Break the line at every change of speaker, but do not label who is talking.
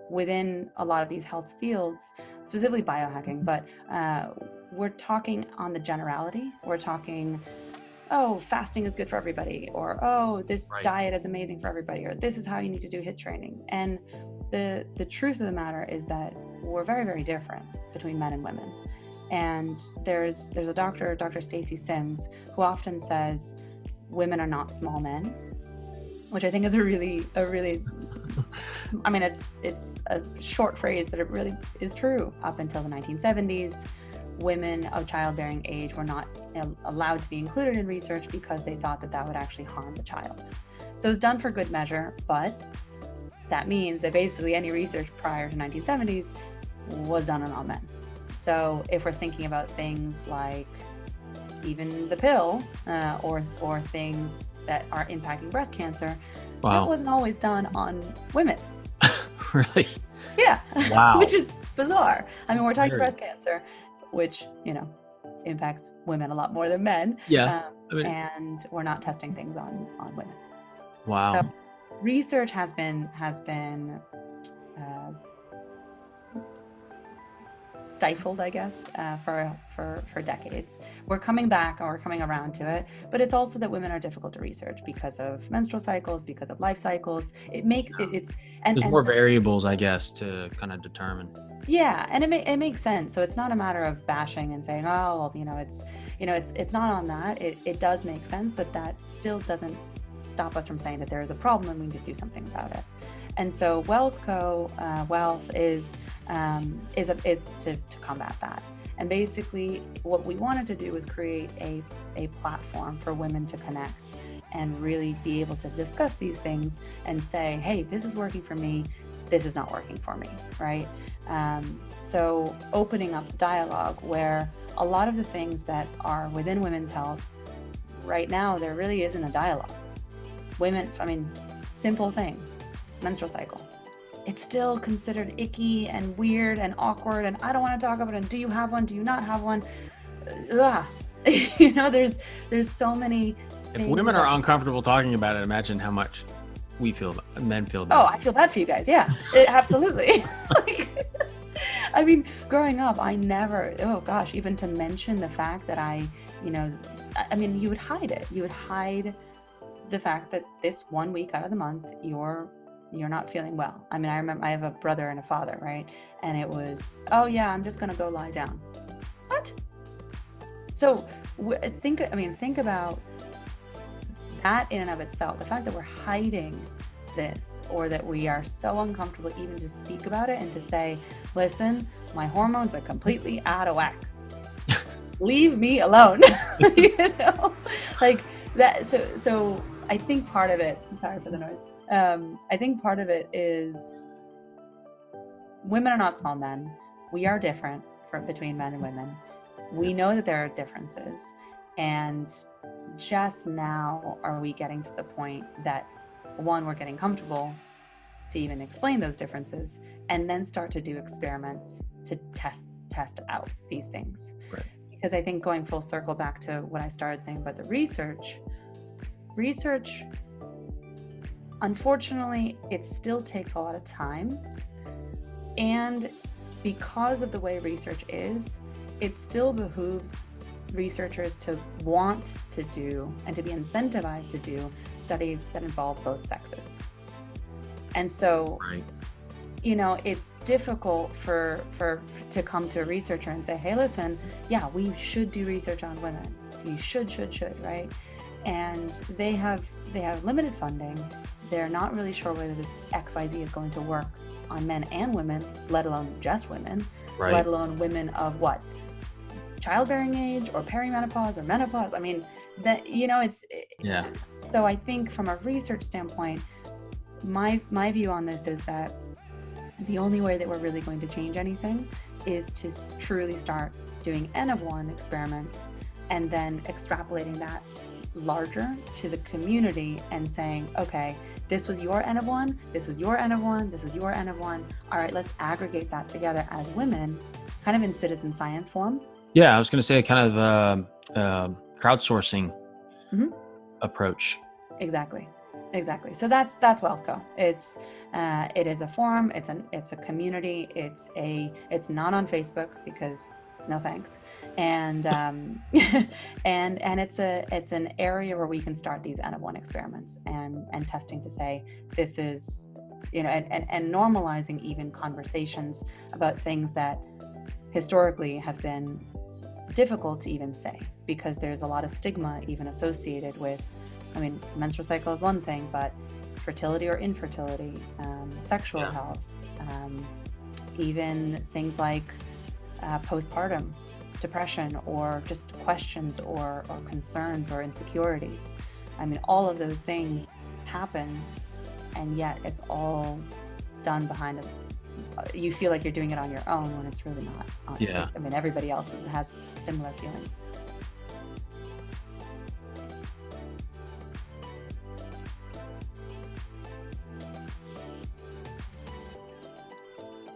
within a lot of these health fields, specifically biohacking, but we're talking on the generality. We're talking, oh, fasting is good for everybody, or oh, this
Right.
diet is amazing for everybody, or this is how you need to do HIIT training. And the truth of the matter is that we're very, very different between men and women. And there's a doctor, Dr. Stacy Sims, who often says women are not small men, which I think is a really I mean, it's a short phrase, but it really is true. Up until the 1970s, women of childbearing age were not allowed to be included in research because they thought that would actually harm the child. So it was done for good measure, but that means that basically any research prior to 1970s was done on all men. So if we're thinking about things like even the pill or things that are impacting breast cancer,
Wow.
that wasn't always done on women.
Really?
Yeah.
Wow.
Which is bizarre. I mean, we're talking
Very.
breast cancer, which, impacts women a lot more than men.
Yeah. I mean,
And we're not testing things on women. So
wow.
research has been stifled, I guess, for decades. We're coming back, or we're coming around to it, but it's also that women are difficult to research because of menstrual cycles, because of life cycles.
There's more variables, I guess, to kind of determine.
Yeah, and it makes sense. So it's not a matter of bashing and saying, oh, well, it's not on that. It does make sense, but that still doesn't stop us from saying that there is a problem and we need to do something about it. And so Wealth is to combat that. And basically what we wanted to do was create a platform for women to connect and really be able to discuss these things and say, hey, this is working for me, this is not working for me, right? So opening up dialogue where a lot of the things that are within women's health right now, there really isn't a dialogue. Simple thing, menstrual cycle. It's still considered icky and weird and awkward, and I don't want to talk about it. And do you have one? Do you not have one? There's so many
If women are uncomfortable talking about it, imagine how much men feel bad.
Oh, I feel bad for you guys. Yeah, absolutely. Growing up, I never, even to mention the fact that you would hide it. You would hide the fact that this 1 week out of the month, you're not feeling well. I remember I have a brother and a father, right? And it was, oh yeah, I'm just going to go lie down. What? So think about that in and of itself. The fact that we're hiding this, or that we are so uncomfortable even to speak about it and to say, listen, my hormones are completely out of whack. Leave me alone. Like that. So I think part of it, I'm sorry for the noise. I think part of it is women are not small men. We are different between men and women. We know that there are differences. And just now are we getting to the point that, one, we're getting comfortable to even explain those differences, and then start to do experiments to test out these things.
Right.
Because I think, going full circle back to what I started saying about the research, unfortunately, it still takes a lot of time. And because of the way research is, it still behooves researchers to want to do and to be incentivized to do studies that involve both sexes. And so,
right.
It's difficult to come to a researcher and say, hey, listen, yeah, we should do research on women. You should, right? And they have limited funding. They're not really sure whether the XYZ is going to work on men and women, let alone just women,
right.
Let alone women of what? Childbearing age or perimenopause or menopause.
Yeah.
So I think from a research standpoint, my view on this is that the only way that we're really going to change anything is to truly start doing N of 1 experiments and then extrapolating that larger to the community and saying, okay, this was your N of 1, this was your N of 1, this was your N of 1. All right, let's aggregate that together as women, kind of in citizen science form.
Yeah, I was going to say kind of crowdsourcing approach.
Exactly. Exactly. So that's WealthCo. It is a forum. It's a community. It's not on Facebook because no thanks. And and it's an area where we can start these N of one experiments and testing to say this is, and normalizing even conversations about things that historically have been difficult to even say, because there's a lot of stigma even associated with, menstrual cycle is one thing, but fertility or infertility, sexual health, even things like postpartum depression, or just questions or concerns or insecurities. All of those things happen, and yet it's all done behind you feel like you're doing it on your own when it's really not.
Yeah.
Everybody else has similar feelings.